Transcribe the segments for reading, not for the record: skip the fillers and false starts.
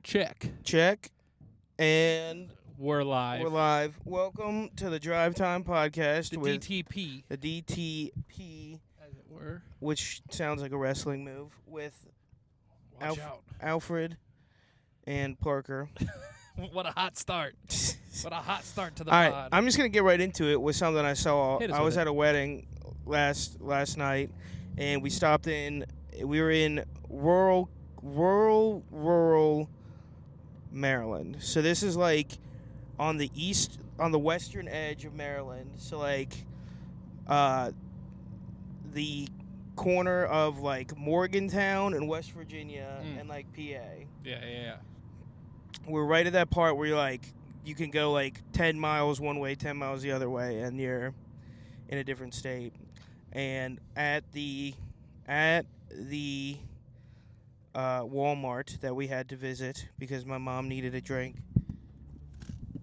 Check. And We're live. Welcome to the Drive Time Podcast. The with DTP. The DTP. As it were. Which sounds like a wrestling move. With Watch out. Alfred and Parker. What a hot start. What a hot start to the All pod. right, I'm just going to get right into it with something I saw. I was at a wedding last night, and we stopped in. We were in rural Maryland. So this is like on the western edge of Maryland. So like the corner of like Morgantown and West Virginia and like PA. Yeah. We're right at that part where you can go like 10 miles one way, 10 miles the other way, and you're in a different state. And at the Walmart that we had to visit because my mom needed a drink,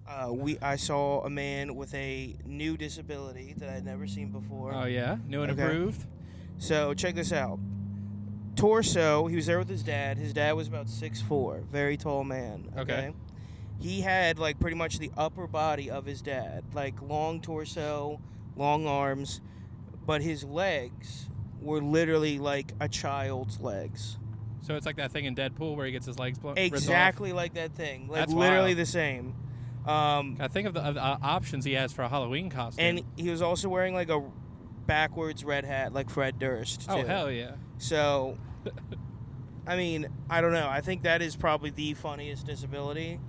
I saw a man with a new disability that I'd never seen before. Oh, yeah? New and improved? So check this out. Torso, he was there with his dad. His dad was about 6'4", very tall man. Okay. He had like pretty much the upper body of his dad, like long torso, long arms, but his legs were literally like a child's legs. So it's like that thing in Deadpool where he gets his legs blown. Exactly like that thing. Like That's literally wild. the same. I think of the options he has for a Halloween costume. And he was also wearing like a backwards red hat like Fred Durst, too. Oh, hell yeah. So, I mean, I don't know. I think that is probably the funniest disability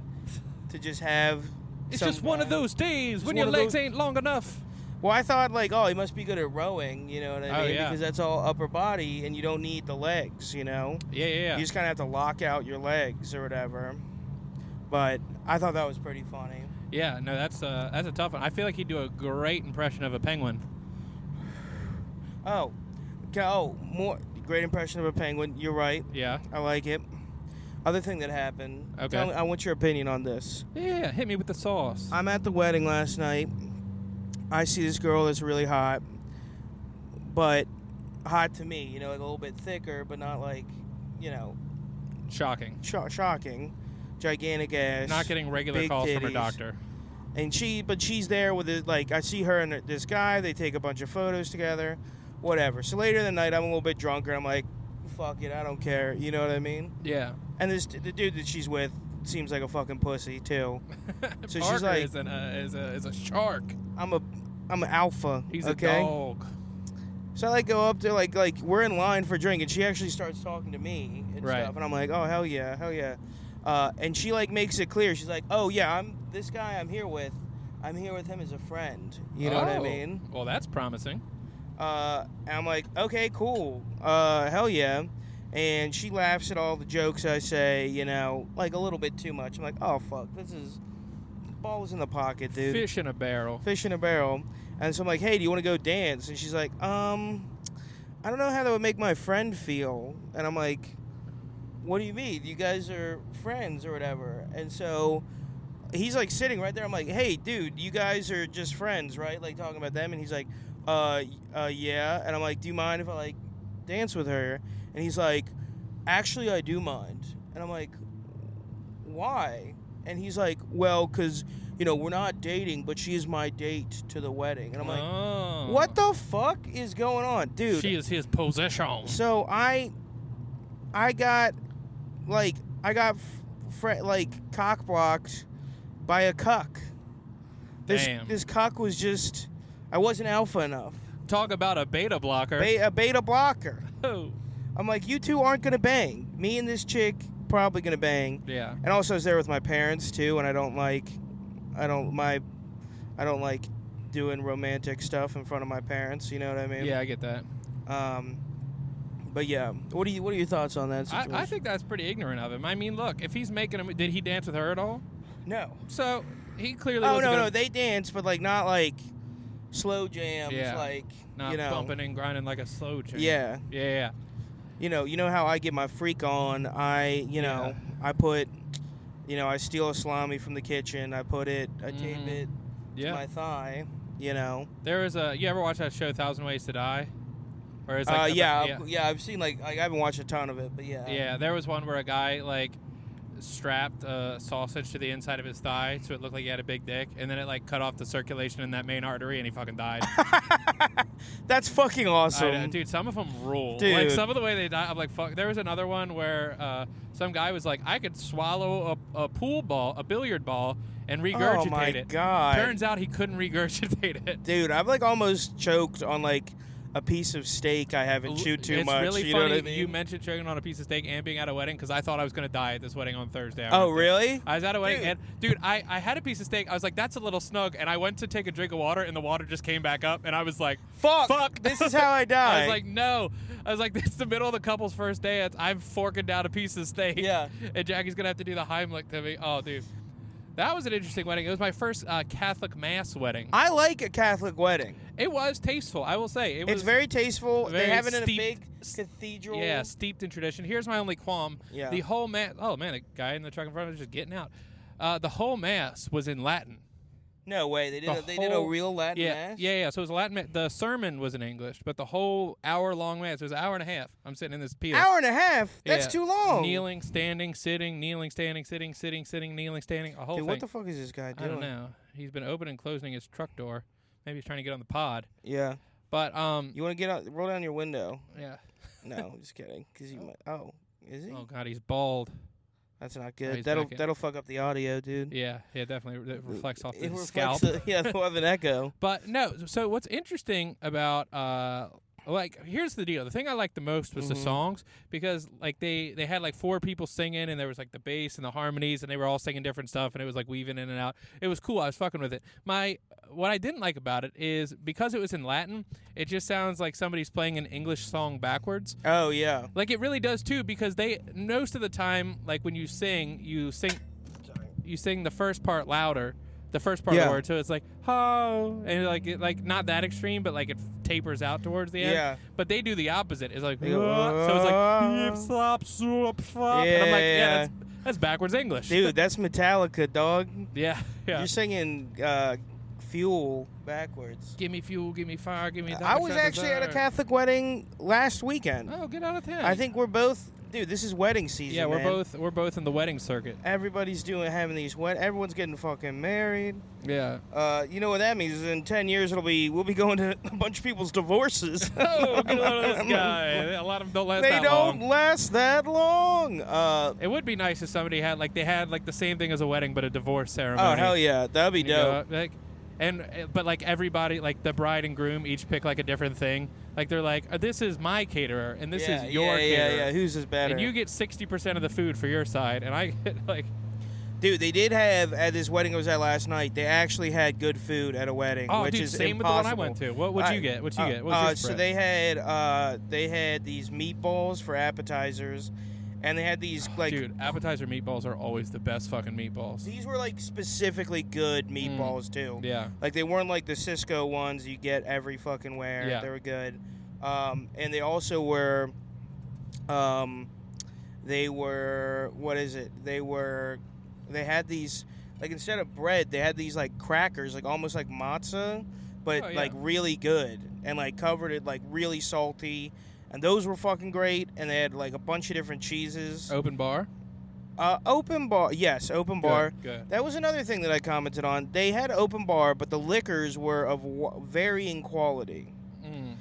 to just have. It's just one of those days when your legs ain't long enough. Well, I thought he must be good at rowing, you know what I mean? Yeah. Because that's all upper body and you don't need the legs, you know? Yeah. You just kind of have to lock out your legs or whatever. But I thought that was pretty funny. Yeah, no, that's a tough one. I feel like he'd do a great impression of a penguin. More great impression of a penguin. You're right. Yeah. I like it. Other thing that happened. Okay. I want your opinion on this. Yeah, hit me with the sauce. I'm at the wedding last night. I see this girl that's really hot, but hot to me, like a little bit thicker, but not like, Shocking. Shocking. Gigantic ass. Not getting regular big calls titties. from her doctor. And she's there with it. Like, I see her and this guy. They take a bunch of photos together. Whatever. So later in the night, I'm a little bit drunker. I'm like, fuck it, I don't care. You know what I mean? Yeah. And the dude that she's with seems like a fucking pussy too. So Parker she's like, is a shark. I'm an alpha. He's okay? a dog. So I go up to like we're in line for a drink, and she actually starts talking to me and stuff, and I'm like, oh hell yeah. And she makes it clear. She's like, oh yeah, this guy I'm here with him as a friend. You know what I mean? Well, that's promising. And I'm like, okay, cool. Hell yeah. And she laughs at all the jokes I say, like a little bit too much. I'm like, oh fuck, this is balls in the pocket, dude. Fish in a barrel. And so I'm like, hey, do you want to go dance? And she's like, I don't know how that would make my friend feel. And I'm like, what do you mean? You guys are friends or whatever. And so he's like sitting right there. I'm like, hey, dude, you guys are just friends, right? Like talking about them. And he's like, yeah. And I'm like, do you mind if I dance with her? And he's like, actually, I do mind. And I'm like, why? And he's like, well, because, we're not dating, but she is my date to the wedding. And I'm like, what the fuck is going on? Dude. She is his possession. So I got cock blocked by a cuck. Damn. This cuck was just, I wasn't alpha enough. Talk about a beta blocker. A beta blocker. Oh. I'm like, you two aren't going to bang. Me and this chick probably going to bang. Yeah. And also I was there with my parents too, and I don't like doing romantic stuff in front of my parents, you know what I mean? Yeah, I get that. But yeah, what are your thoughts on that situation? I think that's pretty ignorant of him. I mean, look, if he's making him, did he dance with her at all? No. So he clearly. Oh no, they dance, but not slow jams, not bumping and grinding like a slow jam. Yeah. Yeah. You know how I get my freak on. I put, I steal a salami from the kitchen. I tape it to my thigh. There is you ever watch that show 1,000 Ways to Die? Or it's I've seen I haven't watched a ton of it, but yeah. Yeah, there was one where a guy strapped a sausage to the inside of his thigh so it looked like he had a big dick, and then it like cut off the circulation in that main artery, and he fucking died. That's fucking awesome. Dude, some of them rule. Dude. Like, some of the way they die, I'm like, fuck. There was another one where some guy was like, I could swallow a pool ball, a billiard ball, and regurgitate Oh my it. God. Turns out he couldn't regurgitate it. Dude, I've like almost choked on like a piece of steak I haven't chewed too much. It's really you funny know what I mean? you mentioned choking on a piece of steak and being at a wedding, because I thought I was going to die at this wedding on Thursday. Oh, really? I was at a wedding, Dude. and dude, I had a piece of steak. I was like, that's a little snug, and I went to take a drink of water, and the water just came back up, and I was like, Fuck! This is how I die. I was like, no. I was like, this is the middle of the couple's first dance. I'm forking down a piece of steak. Yeah. And Jackie's going to have to do the Heimlich to me. Oh, dude. That was an interesting wedding. It was my first Catholic Mass wedding. I like a Catholic wedding. It was tasteful, I will say. It's very tasteful. very They have it in a steeped- big cathedral. Yeah, steeped in tradition. Here's my only qualm. Yeah. The whole Mass. Oh, man, the guy in the truck in front of us just getting out. The whole Mass was in Latin. No way. They did a real Latin Mass? Yeah. So it was a Latin Mass. The sermon was in English, but the whole hour-long Mass, it was an hour and a half. I'm sitting in this pew. Hour and a half? That's Yeah. too long. Kneeling, standing, sitting, kneeling, standing, sitting, kneeling, standing. A whole Dude, thing. what the fuck is this guy I doing? don't know. He's been opening and closing his truck door. Maybe he's trying to get on the pod. Yeah. But You want to get out? Roll down your window. yeah. No, just kidding. Because you might. Oh, is he? Oh God, he's bald. That's not Oh, good. he's That'll back in. that'll fuck up the audio, dude. Yeah, definitely. It reflects off It the reflects scalp. we'll have an echo. But no. So what's interesting about like, here's the deal. The thing I liked the most was the songs, because like they had like 4 people singing, and there was like the bass and the harmonies, and they were all singing different stuff, and it was like weaving in and out. It was cool. I was fucking with it. What I didn't like about it is because it was in Latin, it just sounds like somebody's playing an English song backwards. Oh yeah. Like it really does too, because they most of the time, like when you sing the first part louder, the first part of Yeah. the word, so it's like ho, and like not that extreme, but like it tapers out towards the end. Yeah. But they do the opposite. It's like They go, so it's like hip slop swoop flop, and I'm like, Yeah. that's backwards English, Dude, that's Metallica, dog. yeah. You're singing Fuel backwards. Give me fuel, give me fire, give me. that I which was I actually at a desire. Catholic wedding last weekend. Oh, get out of town. I think we're both. Dude, this is wedding season. Yeah, we're man. both in the wedding circuit. Everybody's having these everyone's getting fucking married. Yeah. You know what that means? In 10 years, we'll be going to a bunch of people's divorces. Oh, get out of this guy. A lot of them don't last They that don't long. last that long. It would be nice if somebody had the same thing as a wedding, but a divorce ceremony. Oh hell yeah, that'd be You know, dope. but like everybody, like the bride and groom each pick like a different thing. Like they're like, this is my caterer and this is your caterer. Yeah. Whose is better? And you get 60% of the food for your side, and I get like. Dude, they did have at this wedding I was at last night. They actually had good food at a wedding, Oh, which dude, is same impossible. with the one I went to. What'd you get? What'd you get? What's your So spread? they had these meatballs for appetizers, and they had these like. Dude, appetizer meatballs are always the best fucking meatballs. These were like specifically good meatballs too. Yeah. Like they weren't like the Cisco ones you get every fucking where. Yeah. They were good. And they also were they had these like instead of bread, they had these like crackers, like almost like matzah, but Oh, yeah. like really good and like covered it like really salty. And those were fucking great. And they had like a bunch of different cheeses. Open bar? Open bar, yes, open bar. Good. That was another thing that I commented on. They had open bar, but the liquors were of varying quality. Mm.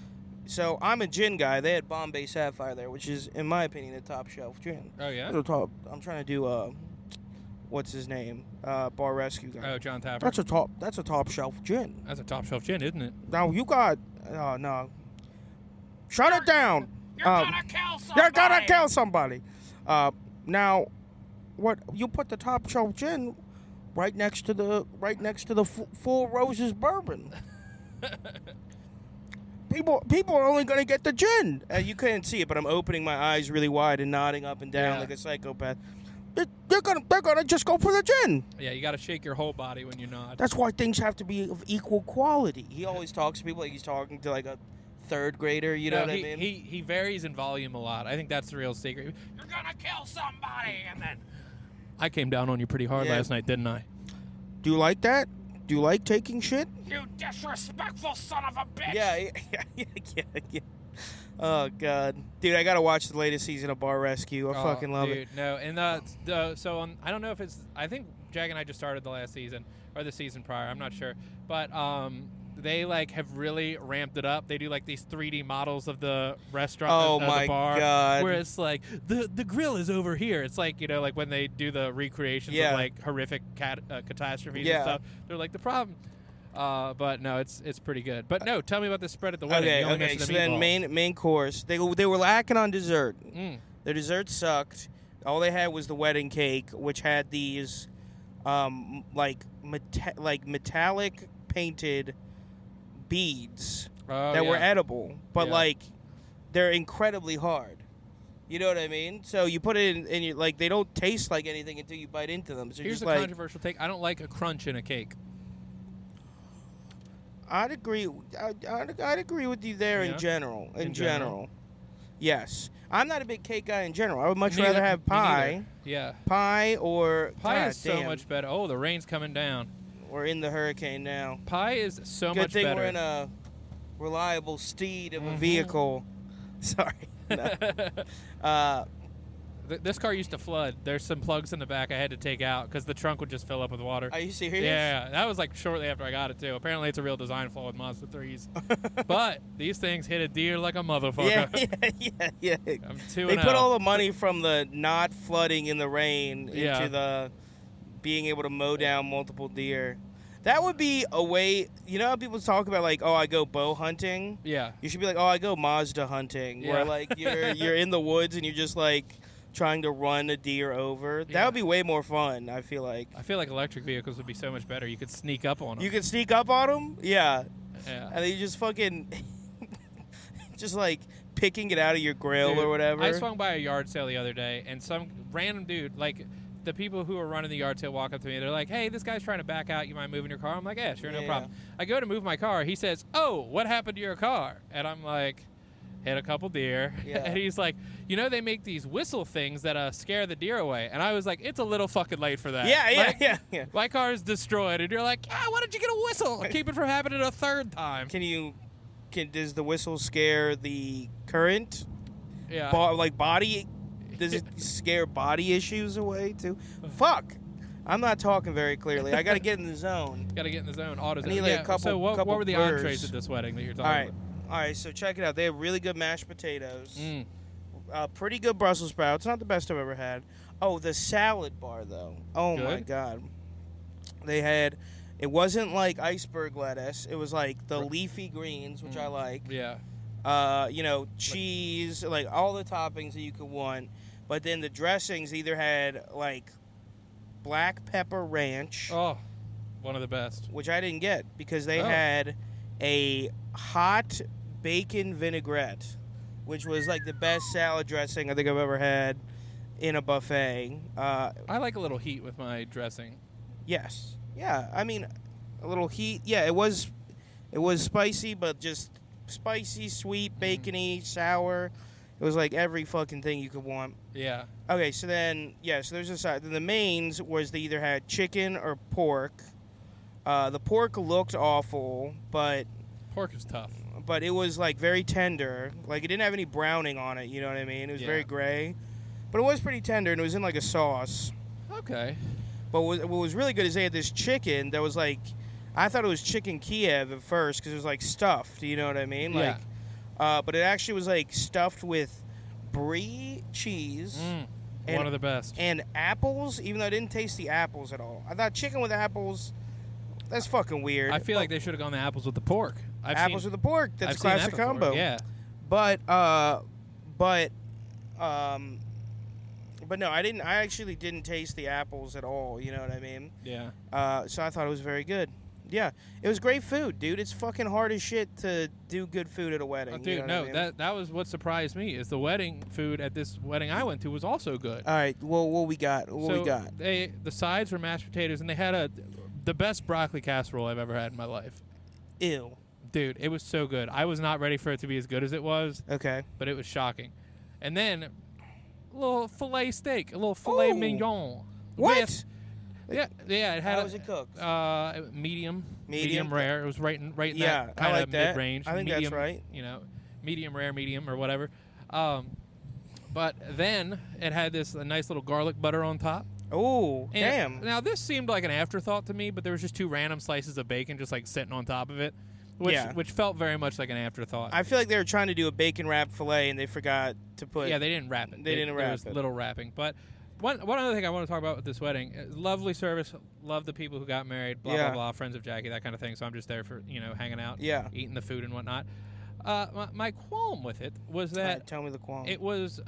So I'm a gin guy. They had Bombay Sapphire there, which is, in my opinion, a top shelf gin. Oh, yeah? The top. I'm trying to do what's his name? Bar Rescue guy. Oh, John Tapper. That's a top shelf gin. That's a top shelf gin, isn't it? Now you got no. Shut it down. You're gonna kill somebody. You're gonna kill somebody. Now, what you put the top shelf gin right next to the Full Roses bourbon. People are only gonna get the gin. You couldn't see it, but I'm opening my eyes really wide and nodding up and down Yeah. like a psychopath. They're gonna just go for the gin. Yeah, you got to shake your whole body when you nod. That's why things have to be of equal quality. He always talks to people like he's talking to like a third grader. You know what I mean? He varies in volume a lot. I think that's the real secret. You're gonna kill somebody, and then I came down on you pretty hard Yeah. last night, didn't I? Do you like that? Do you like taking shit? You disrespectful son of a bitch! Yeah. Oh God, dude, I gotta watch the latest season of Bar Rescue. I fucking love it. No, and so I don't know if it's. I think Jack and I just started the last season or the season prior. I'm not sure, but they like have really ramped it up. They do like these 3D models of the restaurant, Oh of my the bar, God. where it's like the grill is over here. It's like like when they do the recreations of like horrific catastrophes and stuff. They're like the problem. But no, it's pretty good. But no, tell me about the spread at the wedding. Okay. So then main course, they were lacking on dessert. Their dessert sucked. All they had was the wedding cake, which had these metallic painted beads that were edible, but like they're incredibly hard. You know what I mean? So you put it in, and you like they don't taste like anything until you bite into them. So here's just a controversial take. I don't like a crunch in a cake. I'd agree. I'd agree with you there in general. In general, yes. I'm not a big cake guy in general. I would much rather have pie. Yeah. Pie or pie is so much better. Oh, the rain's coming down. We're in the hurricane now. Pie is so much better. Good thing we're in a reliable steed of a vehicle. Sorry. No. This car used to flood. There's some plugs in the back I had to take out because the trunk would just fill up with water. Are you serious? Yeah. That was like shortly after I got it, too. Apparently, it's a real design flaw with Mazda 3s. But these things hit a deer like a motherfucker. Yeah. I'm 2-0. They put all the money from the not flooding in the rain into the being able to mow down multiple deer. That would be a way, you know how people talk about like, oh, I go bow hunting? Yeah. You should be like, oh, I go Mazda hunting. Yeah. Where like you're in the woods and you're just like trying to run a deer over. That would be way more fun, I feel like. I feel like electric vehicles would be so much better. You could sneak up on them. You could sneak up on them? Yeah. Yeah. And then you just fucking, just like picking it out of your grill or whatever. I swung by a yard sale the other day and some random dude, like, the people who are running the yard sale walk up to me. They're like, hey, this guy's trying to back out. You mind moving your car? I'm like, yeah, sure, no problem. I go to move my car. He says, oh, what happened to your car? And I'm like, hit a couple deer. Yeah. And he's like, you know, they make these whistle things that scare the deer away. And I was like, it's a little fucking late for that. Yeah. My car is destroyed. And you're like, why did you get a whistle? Keep it from happening a third time. Does the whistle scare the current? Yeah. Body? Does it scare body issues away too? Fuck. I'm not talking very clearly. I got to get in the zone. Got to get in the zone. Auto zone. I need like a couple. So what were the burrs. entrees at this wedding that you're talking about? All right. So check it out. They have really good mashed potatoes. Pretty good Brussels sprouts. Not the best I've ever had. Oh, the salad bar though. Oh my God. They had. It wasn't like iceberg lettuce. It was like the leafy greens, which I like. Yeah. Cheese, like all the toppings that you could want. But then the dressings either had like black pepper ranch. Oh, one of the best. Which I didn't get because they had a hot bacon vinaigrette, which was like the best salad dressing I think I've ever had in a buffet. I like a little heat with my dressing. Yes. Yeah, I mean, a little heat. Yeah, it was spicy, but just spicy, sweet, bacony, sour. It was like every fucking thing you could want. Yeah. Okay, so then, so there's a side. Then the mains was they either had chicken or pork. The pork looked awful, but... Pork is tough. But it was, like, very tender. Like, it didn't have any browning on it, you know what I mean? It was very gray. But it was pretty tender, and it was in, like, a sauce. Okay. But what was really good is they had this chicken that was, like... I thought it was chicken Kiev at first, because it was, like, stuffed, you know what I mean? Yeah. Like... but it actually was like stuffed with brie cheese. One of the best. And apples, even though I didn't taste the apples at all. I thought chicken with apples, that's fucking weird. I feel like they should have gone the apples with the pork. Apples with the pork, that's a classic combo. Yeah. But no, I actually didn't taste the apples at all, you know what I mean? Yeah. So I thought it was very good. Yeah, it was great food, dude. It's fucking hard as shit to do good food at a wedding. Dude, you know what I mean? that was what surprised me is the wedding food at this wedding I went to was also good. All right, well, what we got? The sides were mashed potatoes, and they had the best broccoli casserole I've ever had in my life. Ew. Dude, it was so good. I was not ready for it to be as good as it was. Okay. But it was shocking. And then a little filet steak, a little filet mignon. What? Yeah, it had. How was it cooked? Medium rare. It was right in that kind of mid-range. I think medium, that's right. You know, medium rare, medium or whatever. But then it had this nice little garlic butter on top. Oh, And damn. Now this seemed like an afterthought to me, but there was just 2 random slices of bacon just like sitting on top of it, which felt very much like an afterthought. I feel like they were trying to do a bacon wrap fillet and they forgot to put. Yeah, they didn't wrap it. They didn't wrap There was it. little wrapping, but. One other thing I want to talk about with this wedding, lovely service, love the people who got married, blah, blah, blah, friends of Jackie, that kind of thing. So I'm just there for, hanging out, eating the food and whatnot. My qualm with it was that tell me the qualm. it was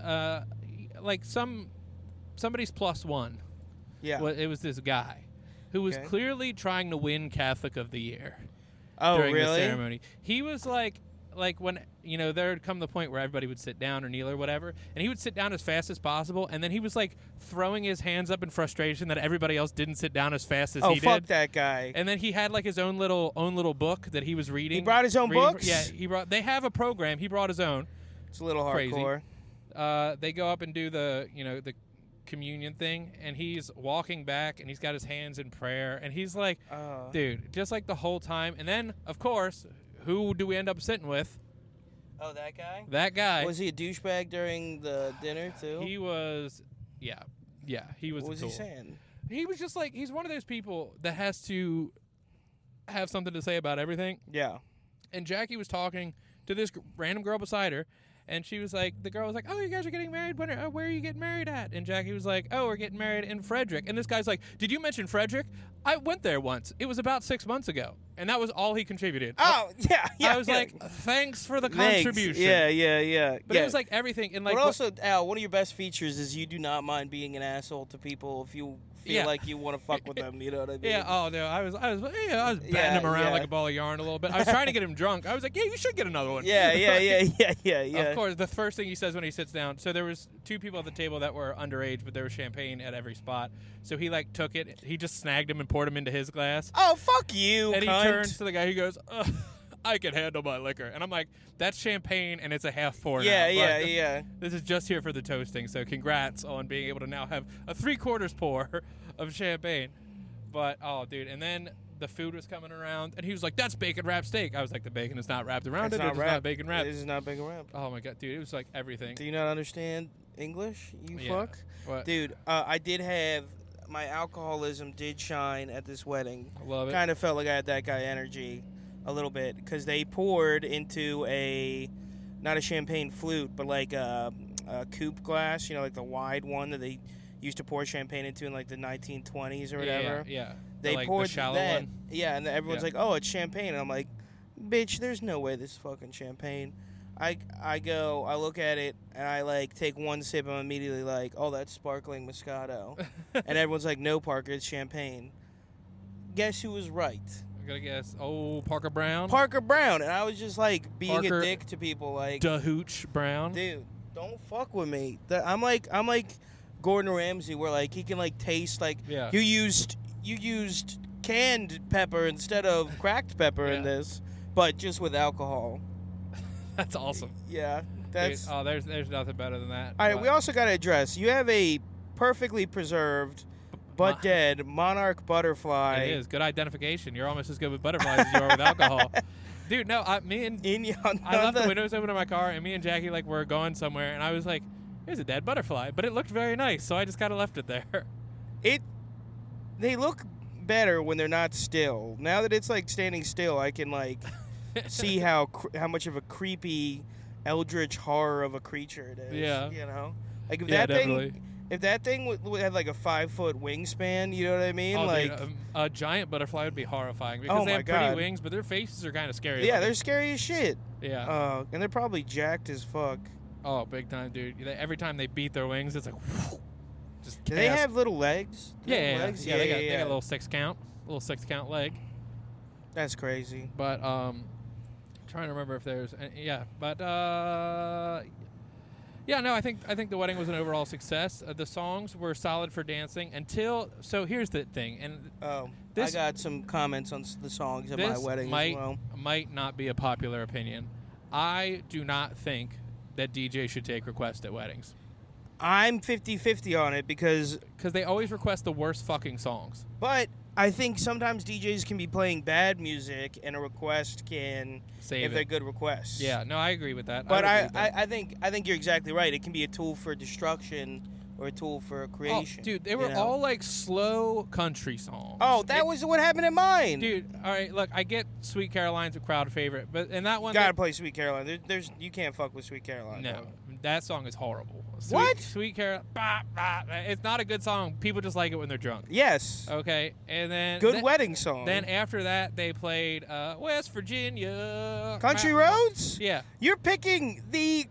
like somebody's plus one. Yeah. It was this guy who was clearly trying to win Catholic of the Year during the ceremony. He was like when there would come the point where everybody would sit down or kneel or whatever, and he would sit down as fast as possible, and then he was like throwing his hands up in frustration that everybody else didn't sit down as fast as he did. Oh, fuck that guy. And then he had like his own little book that he was reading. He brought his own books? Yeah, they have a program. He brought his own. It's a little hardcore. They go up and do the communion thing, and he's walking back, and he's got his hands in prayer, and he's like, dude, just like the whole time. And then, of course, who do we end up sitting with? Oh, that guy? That guy. Was he a douchebag during the dinner, too? He was, yeah, he was. What was he saying? He was just like, he's one of those people that has to have something to say about everything. Yeah. And Jackie was talking to this random girl beside her, and she was like, the girl was like, oh, you guys are getting married? Where are you getting married at? And Jackie was like, oh, we're getting married in Frederick. And this guy's like, did you mention Frederick? I went there once. It was about 6 months ago. And that was all he contributed. Oh, yeah. I was like, thanks for the contribution. Yeah. But it was like everything. And like, but also, Al, one of your best features is you do not mind being an asshole to people if you feel like you want to fuck with them. You know what I mean? Yeah. Oh no, I was batting him around like a ball of yarn a little bit. I was trying to get him drunk. I was like, yeah, you should get another one. Yeah. Of course, the first thing he says when he sits down. So there was 2 people at the table that were underage, but there was champagne at every spot. So he like took it. He just snagged him and poured him into his glass. Oh, fuck you, And cunt. he turns to the guy. He goes, I can handle my liquor. And I'm like, that's champagne, and it's a half pour now. Yeah. This is just here for the toasting. So congrats on being able to now have a 3/4 pour of champagne. But, oh, dude. And then the food was coming around, and he was like, that's bacon wrapped steak. I was like, the bacon is not wrapped around it. It's not bacon wrapped. This is not bacon wrapped. Oh, my God, dude. It was like everything. Do you not understand English, you fuck? What? Dude, I did have... My alcoholism did shine at this wedding. Love it. Kind of felt like I had that guy energy a little bit, because they poured into not a champagne flute, but like a coupe glass, like the wide one that they used to pour champagne into in like the 1920s or whatever. Yeah. They poured the shallow that. one. Yeah, and everyone's like, oh, it's champagne. And I'm like, bitch, there's no way this is fucking champagne. I look at it, and I, like, take one sip, and I'm immediately like, oh, that's sparkling Moscato. And everyone's like, no, Parker, it's champagne. Guess who was right? I'm going to guess, Parker Brown? Parker Brown. And I was just, like, being Parker a dick to people, like... DeHooch Brown? Dude, don't fuck with me. I'm like Gordon Ramsay, where, like, he can, like, taste, like... Yeah. You used canned pepper instead of cracked pepper in this, but just with alcohol. That's awesome. Yeah, that's. Dude, there's nothing better than that. All right, we also got to address. You have a perfectly preserved, but dead monarch butterfly. It is good identification. You're almost as good with butterflies as you are with alcohol. Dude, no, I left the windows open in my car, and me and Jackie were going somewhere, and I was like, "Here's a dead butterfly," but it looked very nice, so I just kind of left it there. They look better when they're not still. Now that it's like standing still, I can like. See how much of a creepy, eldritch horror of a creature it is. Yeah. Like if definitely. that thing had like a 5-foot wingspan, you know what I mean? Oh, like dude, a giant butterfly would be horrifying because they have pretty wings, but their faces are kind of scary. Yeah, they're scary as shit. Yeah. And they're probably jacked as fuck. Oh, big time, dude. Every time they beat their wings, it's like. Just do they have little legs? Yeah, they got a little 6-count leg. That's crazy. But trying to remember if there's I think the wedding was an overall success. The songs were solid for dancing so here's the thing, and I got some comments on the songs at my wedding as well. Might not be a popular opinion. I do not think that DJ should take requests at weddings. I'm 50-50 on it because they always request the worst fucking songs. But I think sometimes DJs can be playing bad music, and a request can Save if it. they're good requests. Yeah, no, I agree with that. But would agree with that. I think you're exactly right. It can be a tool for destruction or a tool for creation. Oh, dude, they were all like slow country songs. Oh, that was what happened in mine. Dude, all right, look, I get Sweet Caroline's a crowd favorite, but in that one, Gotta play Sweet Caroline. There's you can't fuck with Sweet Caroline. no, bro. that song is horrible. What? Sweet Caroline, it's not a good song. People just like it when they're drunk. Yes. Okay, and then Good wedding song. Then after that, they played West Virginia. Country Roads? Yeah. You're picking the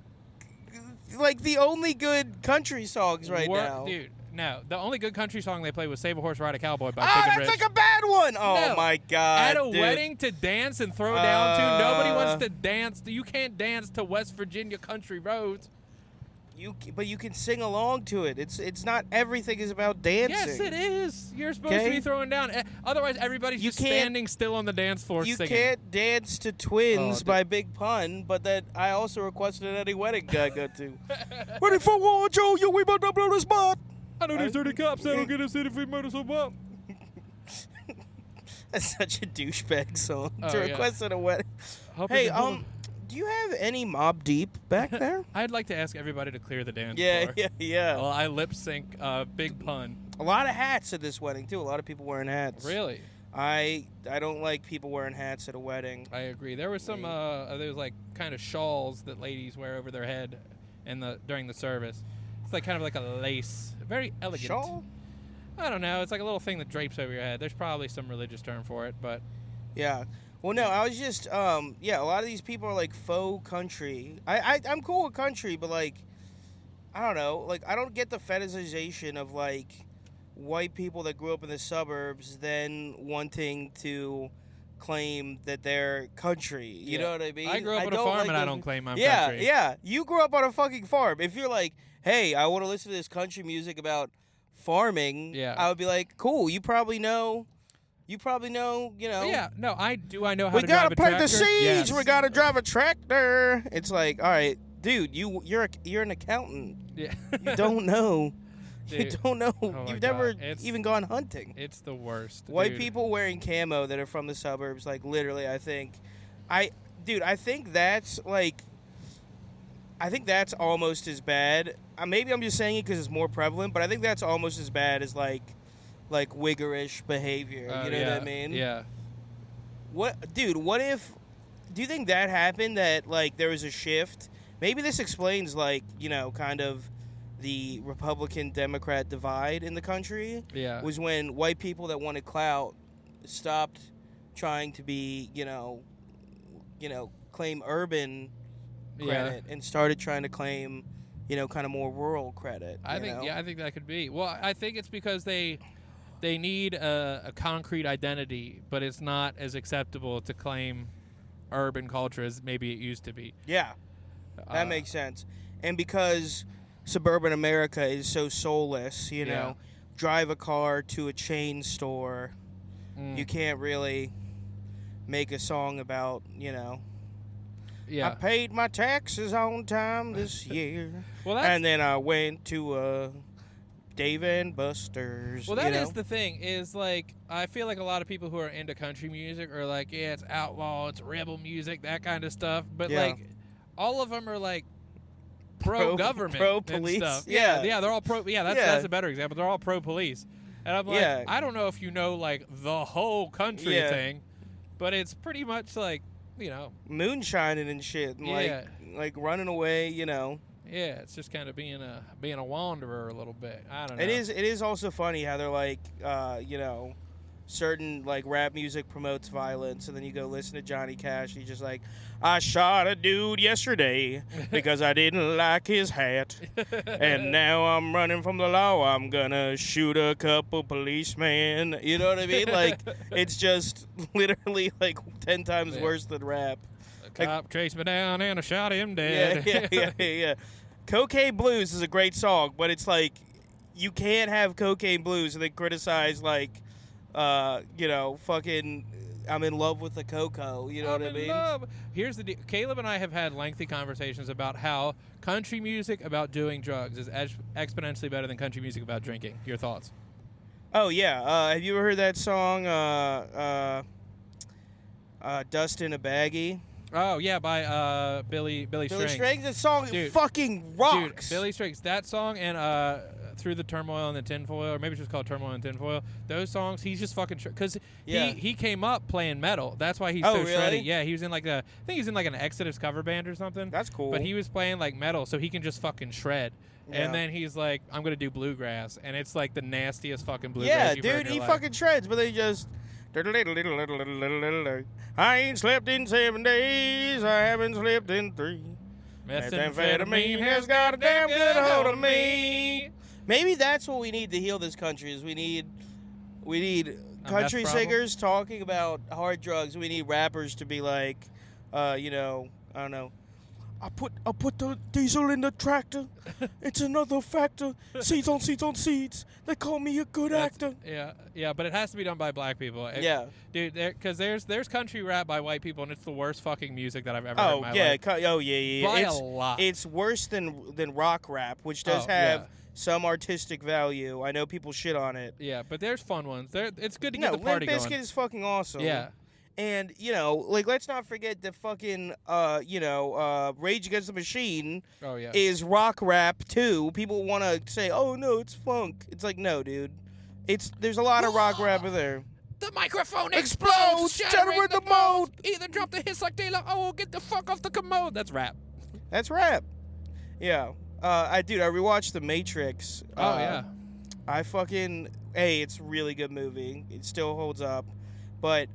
only good country songs right now. Dude, no. The only good country song they played was Save a Horse, Ride a Cowboy by Oh, Big and that's Rich. like a bad one. Oh, No. my God. At a dude. wedding to dance and throw down to, nobody wants to dance. You can't dance to West Virginia Country Roads. But you can sing along to it. It's not everything is about dancing. Yes, it is. You're supposed to be throwing down. Otherwise, everybody's just standing still on the dance floor You singing. can't dance to Twins by Big Pun, but that I also requested at any wedding I go to. Ready for war, Joe? You we about to blow the spot. I know these dirty cops that'll get us in if we murder some up. That's such a douchebag song Oh, to yeah. request at a wedding. Hey, do you have any Mobb Deep back there? I'd like to ask everybody to clear the dance Yeah, floor. yeah. Well, I lip sync Big Pun. A lot of hats at this wedding too. A lot of people wearing hats. Really? I don't like people wearing hats at a wedding. I agree. There was some there was like kind of shawls that ladies wear over their head during the service. It's like kind of like a lace, very elegant. Shawl? I don't know. It's like a little thing that drapes over your head. There's probably some religious term for it, but Yeah. Well, no, I was just, a lot of these people are like faux country. I'm cool with country, but like, I don't know. Like, I don't get the fetishization of like white people that grew up in the suburbs then wanting to claim that they're country. You know what I mean? I grew up on a farm and I don't claim I'm country. Yeah. You grew up on a fucking farm. If you're like, hey, I want to listen to this country music about farming, I would be like, cool. You probably know, you know. Yeah, no, I know how We to drive gotta a plant tractor. the seeds. Yes. We gotta drive a tractor. It's like, all right, dude, you're an accountant. Yeah. You don't know. You Dude. don't know. Oh my You've never God. even gone hunting. It's the worst. White dude. people wearing camo that are from the suburbs, like literally, I think that's like, I think that's almost as bad. Maybe I'm just saying it because it's more prevalent, but I think that's almost as bad as like wiggerish behavior. You know what I mean? Yeah. What if? Do you think that happened? That like there was a shift? Maybe this explains like kind of the Republican-Democrat divide in the country. Yeah. Was when white people that wanted clout stopped trying to be claim urban credit and started trying to claim kind of more rural credit. I think that could be. Well, I think it's because they need a concrete identity, but it's not as acceptable to claim urban culture as maybe it used to be. Yeah, that makes sense. And because suburban America is so soulless, drive a car to a chain store, you can't really make a song about, Yeah. I paid my taxes on time this year. And then I went to Dave and Buster's. Well, that is the thing, is like, I feel like a lot of people who are into country music are like, yeah, it's outlaw, it's rebel music, that kind of stuff. But like, all of them are like pro-government, pro-police. and stuff. Yeah. Yeah, they're all pro. Yeah, that's a better example. They're all pro-police. And I'm like, I don't know if you know like the whole country thing, but it's pretty much like, moonshining and shit, and like running away, Yeah, it's just kind of being a wanderer a little bit. I don't know. It is also funny how they're like, certain like rap music promotes violence, and then you go listen to Johnny Cash, he's just like, I shot a dude yesterday because I didn't like his hat, and now I'm running from the law. I'm gonna shoot a couple policemen. You know what I mean? Like, it's just literally like 10 times worse than rap. A cop chased me down and I shot him dead. Yeah. Cocaine Blues is a great song, but it's like, you can't have Cocaine Blues and then criticize like, fucking, I'm in love with the cocoa. You know what I mean? Love. Here's the deal. Caleb and I have had lengthy conversations about how country music about doing drugs is exponentially better than country music about drinking. Your thoughts? Oh yeah. Have you ever heard that song? Dust in a Baggie. Oh yeah, by Billy Strings. That song Dude, fucking rocks. Dude, Billy Strings. That song and Through the Turmoil and the Tinfoil, or maybe it's just called Turmoil and Tinfoil. Those songs, he's just fucking because he came up playing metal. That's why he's so really? shreddy. Yeah, he was in I think he's in an Exodus cover band or something. That's cool. But he was playing like metal, so he can just fucking shred. Yeah. And then he's like, I'm gonna do bluegrass, and it's like the nastiest fucking bluegrass. Yeah, dude, he fucking shreds, but they just. I ain't slept in 7 days. I haven't slept in 3. Methamphetamine has got a damn good hold of me. Maybe that's what we need to heal this country. Is we need country singers talking about hard drugs. We need rappers to be like, I don't know. I put the diesel in the tractor. It's another factor. Seeds on seeds on seeds. They call me a good actor. Yeah, but it has to be done by black people. Dude, because there's country rap by white people, and it's the worst fucking music that I've ever heard in my life. Yeah. By a lot. It's worse than rock rap, which does have some artistic value. I know people shit on it. Yeah, but there's fun ones. It's good to get the party going. Limp Bizkit is fucking awesome. Yeah. And, let's not forget the fucking, Rage Against the Machine is rock rap, too. People want to say, oh, no, it's funk. It's like, no, dude. There's a lot of rock rap in there. The microphone explodes, shattering the mold. Either drop the hiss like Taylor, or get the fuck off the commode. That's rap. That's rap. Yeah. I rewatched The Matrix. Yeah. It's a really good movie. It still holds up. But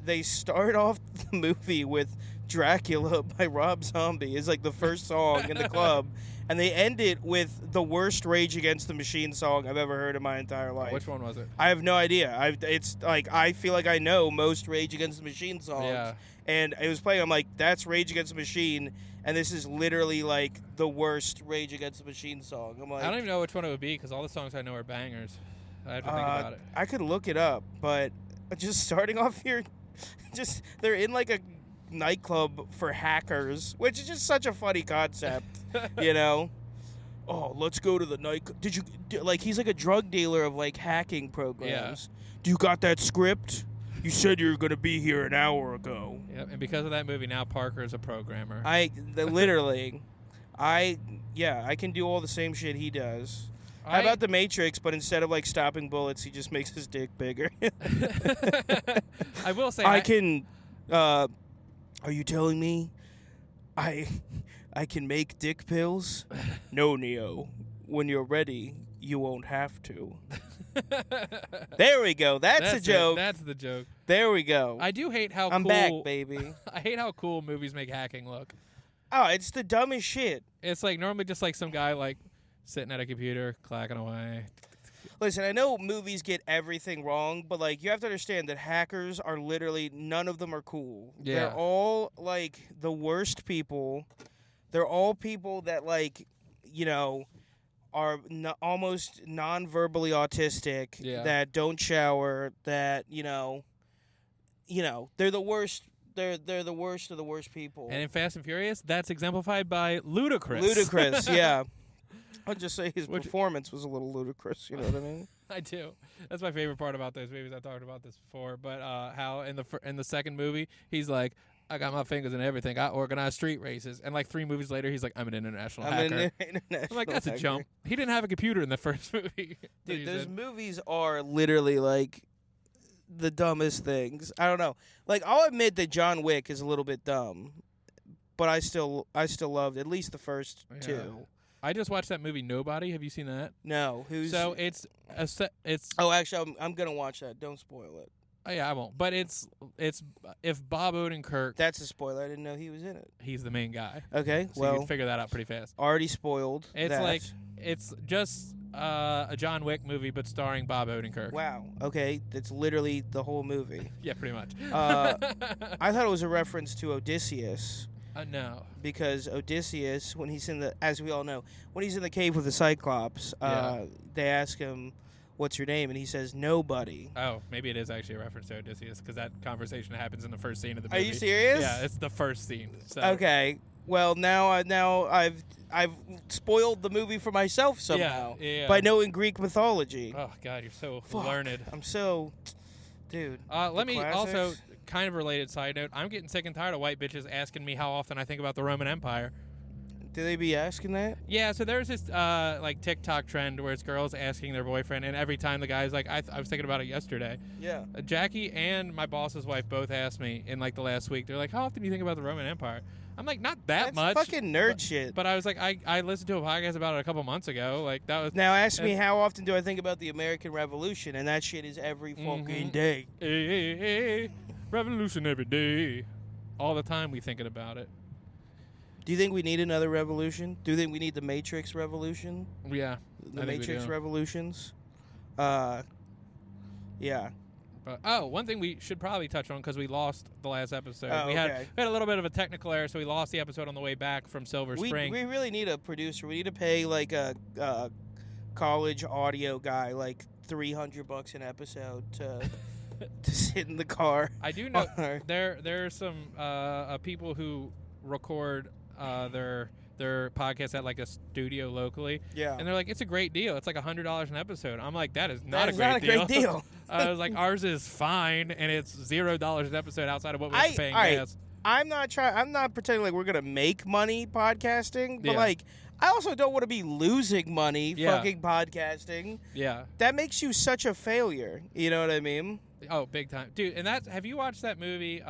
they start off the movie with Dracula by Rob Zombie. It's like the first song in the club. And they end it with the worst Rage Against the Machine song I've ever heard in my entire life. Which one was it? I have no idea. It's like I feel like I know most Rage Against the Machine songs. Yeah. And it was playing. I'm like, that's Rage Against the Machine. And this is literally like the worst Rage Against the Machine song. I'm like, I don't even know which one it would be because all the songs I know are bangers. I have to think about it. I could look it up, but just starting off here, they're in like a nightclub for hackers, which is just such a funny concept, Oh, let's go to the night. He's like a drug dealer of like hacking programs. Yeah. Do you got that script? You said you were going to be here an hour ago. Yep, and because of that movie, now Parker is a programmer. I can do all the same shit he does. How about The Matrix, but instead of like stopping bullets, he just makes his dick bigger? I will say I can. Are you telling me I can make dick pills? No, Neo. When you're ready, you won't have to. There we go. That's a joke. That's the joke. There we go. I do hate how I'm back, baby. I hate how cool movies make hacking look. Oh, it's the dumbest shit. It's like normally just like some guy like sitting at a computer clacking away. Listen, I know movies get everything wrong, but like you have to understand that hackers are literally none of them are cool. Yeah. They're all like the worst people. They're all people that like, are almost non-verbally autistic, that don't shower, that, they're the worst. They're the worst of the worst people. And in Fast and Furious, that's exemplified by Ludacris. Ludacris, yeah. I'll just say his performance was a little ludicrous, you know what I mean? I do. That's my favorite part about those movies. I talked about this before, but how in the second movie, he's like, I got my fingers in everything. I organize street races. And like 3 movies later, he's like, I'm an international hacker. I'm like, that's a jump. He didn't have a computer in the first movie. Dude, those movies are literally like the dumbest things. I don't know. Like, I'll admit that John Wick is a little bit dumb, but I still loved at least the first 2. I just watched that movie Nobody. Have you seen that? No. So it's Oh, actually, I'm gonna watch that. Don't spoil it. Oh yeah, I won't. But it's if Bob Odenkirk. That's a spoiler. I didn't know he was in it. He's the main guy. Okay, so well, you can figure that out pretty fast. Already spoiled. It's just a John Wick movie, but starring Bob Odenkirk. Wow. Okay, that's literally the whole movie. Yeah, pretty much. I thought it was a reference to Odysseus. No. Because Odysseus, when he's as we all know, when he's in the cave with the Cyclops, they ask him, what's your name? And he says, nobody. Oh, maybe it is actually a reference to Odysseus because that conversation happens in the first scene of the movie. Are you serious? Yeah, it's the first scene. So. Okay. Well, now I've spoiled the movie for myself somehow Yeah. by knowing Greek mythology. Oh God, you're so Fuck. learned. I'm so, dude. Let me classics? also kind of related side note. I'm getting sick and tired of white bitches asking me how often I think about the Roman Empire. Do they be asking that? Yeah, so there's this like TikTok trend where it's girls asking their boyfriend, and every time the guy's like, I was thinking about it yesterday. Yeah. Jackie and my boss's wife both asked me in like the last week. They're like, how often do you think about the Roman Empire? I'm like, not that That's much. fucking nerd shit. But I was like, I listened to a podcast about it a couple months ago. Like that was. Now ask me how often do I think about the American Revolution, and that shit is every fucking day. Hey, revolution every day, all the time we thinking about it. Do you think we need another revolution? Do you think we need the Matrix revolution? Yeah, The I think we Matrix do. revolutions? Yeah. But, one thing we should probably touch on because we lost the last episode. Oh, we okay. had a little bit of a technical error, so we lost the episode on the way back from Silver Spring. We really need a producer. We need to pay like a college audio guy like $300 an episode to sit in the car. I do know there are some people who record their podcast at like a studio locally. Yeah. And they're like, it's a great deal. It's like $100 an episode. I'm like, that is That not is a great not a deal. great deal. I was like, ours is fine, and it's $0 an episode outside of what we're paying gas. I'm not pretending like we're gonna make money podcasting, but Yeah. like I also don't want to be losing money Yeah. fucking podcasting. Yeah. That makes you such a failure. You know what I mean? Oh, big time, dude. And have you watched that movie,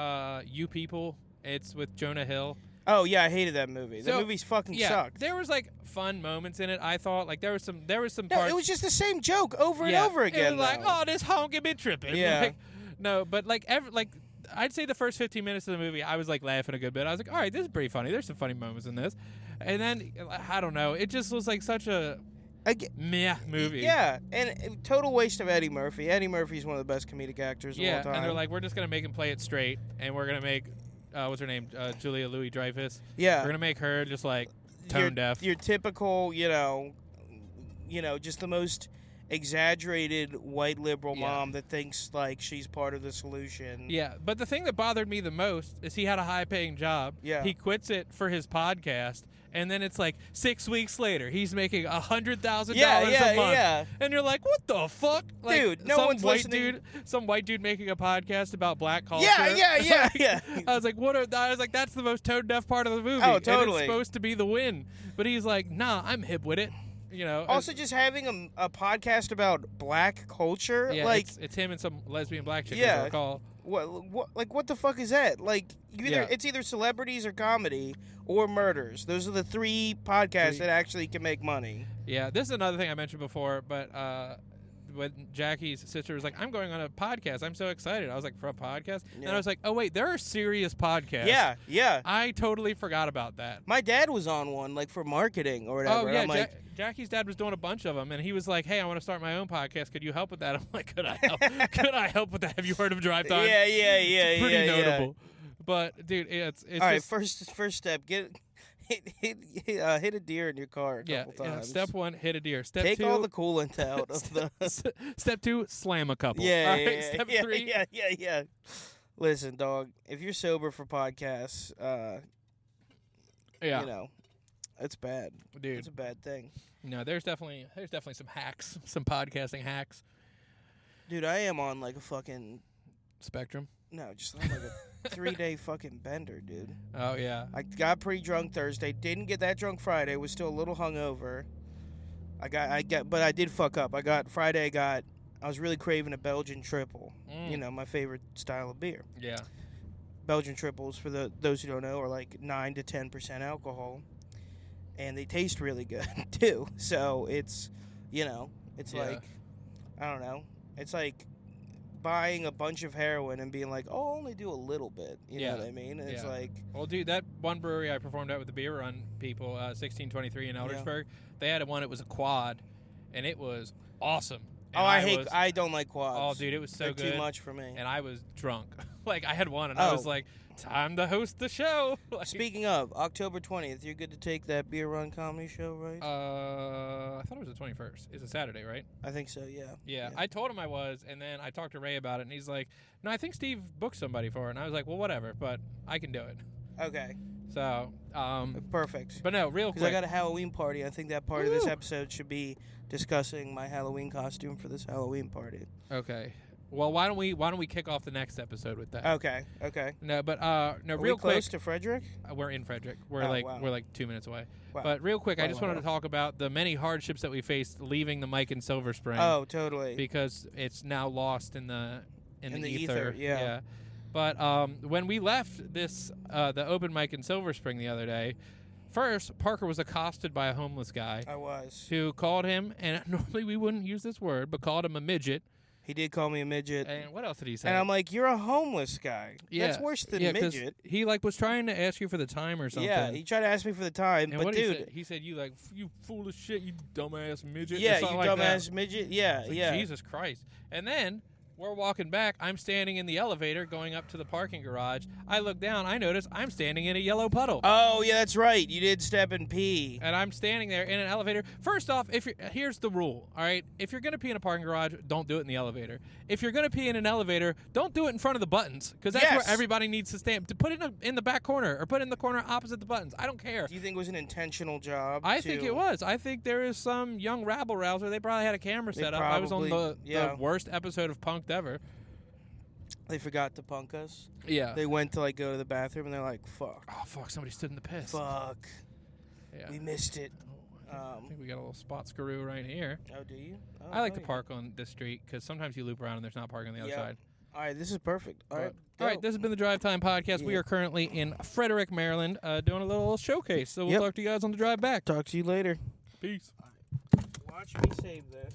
You People? It's with Jonah Hill. Oh yeah, I hated that movie. That So, movie's fucking Yeah, sucked. there was like fun moments in it. I thought like there was some No, parts. it was just the same joke over and Yeah, over again. It was like, though. oh, this honky been tripping. Yeah. Like, no, but like I'd say the first 15 minutes of the movie, I was like laughing a good bit. I was like, all right, this is pretty funny. There's some funny moments in this. And then I don't know, it just was like such a meh movie. Yeah, and total waste of Eddie Murphy. Eddie Murphy's one of the best comedic actors of all time. And they're like, we're just gonna make him play it straight, and we're gonna make what's her name, Julia Louis-Dreyfus. yeah, We're gonna make her just like tone deaf. Your typical, you know, just the most exaggerated white liberal Yeah. mom that thinks like she's part of the solution. Yeah, but the thing that bothered me the most is he had a high-paying job. Yeah. He quits it for his podcast, and then it's like 6 weeks later, he's making $100,000 a month. Yeah. And you're like, what the fuck? Like, Dude, no some one's white listening. Some white dude making a podcast about black culture. Yeah. I was like, I was like, that's the most tone deaf part of the movie. Oh, And totally. it's supposed to be the win. But he's like, nah, I'm hip with it. You know. Also, just having a podcast about black culture, yeah, like it's him and some lesbian black chick. Yeah. I recall. what the fuck is that? Like, it's either celebrities or comedy or murders. Those are the three podcasts that actually can make money. Yeah, this is another thing I mentioned before, but when Jackie's sister was like, I'm going on a podcast. I'm so excited. I was like, for a podcast? Yeah. And I was like, oh, wait, there are serious podcasts. Yeah. I totally forgot about that. My dad was on one, like, for marketing or whatever. Oh, yeah. I'm like, Jackie's dad was doing a bunch of them, and he was like, hey, I want to start my own podcast. Could you help with that? I'm like, could I help? Could I help with that? Have you heard of Drive Time? yeah. It's pretty yeah. notable. But, dude, it's All right, just... first step, hit a deer in your car a couple times. Step one, hit a deer. Step Take two, all the coolant out of the. Step two, slam a couple. Yeah, All right, yeah, Step yeah, three, yeah. Listen, dog. If you're sober for podcasts, yeah, you know, it's bad. dude. It's a bad thing. No, there's definitely some hacks, some podcasting hacks. Dude, I am on like a fucking Spectrum. no, just on like a 3-day fucking bender, dude. Oh yeah. I got pretty drunk Thursday. Didn't get that drunk Friday. Was still a little hungover. But I did fuck up. Friday. I was really craving a Belgian triple. You know, my favorite style of beer. Yeah. Belgian triples, for those who don't know, are like 9 to 10% alcohol, and they taste really good too. So it's, it's Yeah. like, I don't know. It's like buying a bunch of heroin and being like, oh, I'll only do a little bit. You know what I mean? And it's Yeah. like, Well, dude, that one brewery I performed at with the beer run people, 1623 in Eldersburg, they had one. It was a quad, and it was awesome. And I don't like quads. Oh, dude, it was so They're good. too much for me. And I was drunk. Like, I had one, and I was like, time to host the show. Like, Speaking of, October 20th, you're good to take that beer run comedy show, right? I thought it was the 21st. It's a Saturday, right? I think so, yeah. Yeah, I told him I was, and then I talked to Ray about it, and he's like, no, I think Steve booked somebody for it. And I was like, well, whatever, but I can do it. Okay. So, Perfect. but no, real Because I quick. got a Halloween party. I think that part of this episode should be discussing my Halloween costume for this Halloween party. Okay. Well, why don't we kick off the next episode with that? Okay. No, but no, Are real we quick. close to Frederick? We're in Frederick. We're wow. we're like 2 minutes away. Wow. But real quick, I just wanted Wow. to talk about the many hardships that we faced leaving the mic in Silver Spring. Oh, totally. Because it's now lost in the ether. yeah. But when we left this the open mic in Silver Spring the other day, first Parker was accosted by a homeless guy I was. who called him, and normally we wouldn't use this word, but called him a midget. He did call me a midget. And what else did he say? And I'm like, you're a homeless guy. Yeah. That's worse than 'cause midget. he was trying to ask you for the time or something. Yeah, he tried to ask me for the time, And but what dude. he said you you fool of shit, you dumbass midget. or Yeah, you something like dumbass that. midget. Yeah, It's like, yeah. Jesus Christ. And then we're walking back. I'm standing in the elevator going up to the parking garage. I look down. I notice I'm standing in a yellow puddle. Oh, yeah, that's right. You did step and pee. And I'm standing there in an elevator. First off, here's the rule, all right? If you're going to pee in a parking garage, don't do it in the elevator. If you're going to pee in an elevator, don't do it in front of the buttons, because that's where Yes. everybody needs to stand. To put it in the back corner or put it in the corner opposite the buttons. I don't care. Do you think it was an intentional job? I think it was. I think there is some young rabble-rouser. They probably had a camera They set up. I was on probably- the worst episode of Punk'd ever. They forgot to punk us. Yeah. They went to go to the bathroom and they're like, "Fuck, Oh, fuck. Somebody stood in the piss. fuck, Yeah. we missed it." I think we got a little spot screw right here. Oh, do you? Oh, I like to yeah. park on this street because sometimes you loop around and there's not parking on the other Yeah. side. All right, this is perfect. All right, All right, this has been the Drive Time Podcast. We Yeah. are currently in Frederick, Maryland, doing a little showcase. So we'll Yep. talk to you guys on the drive back. Talk to you later. Peace. Watch me save this.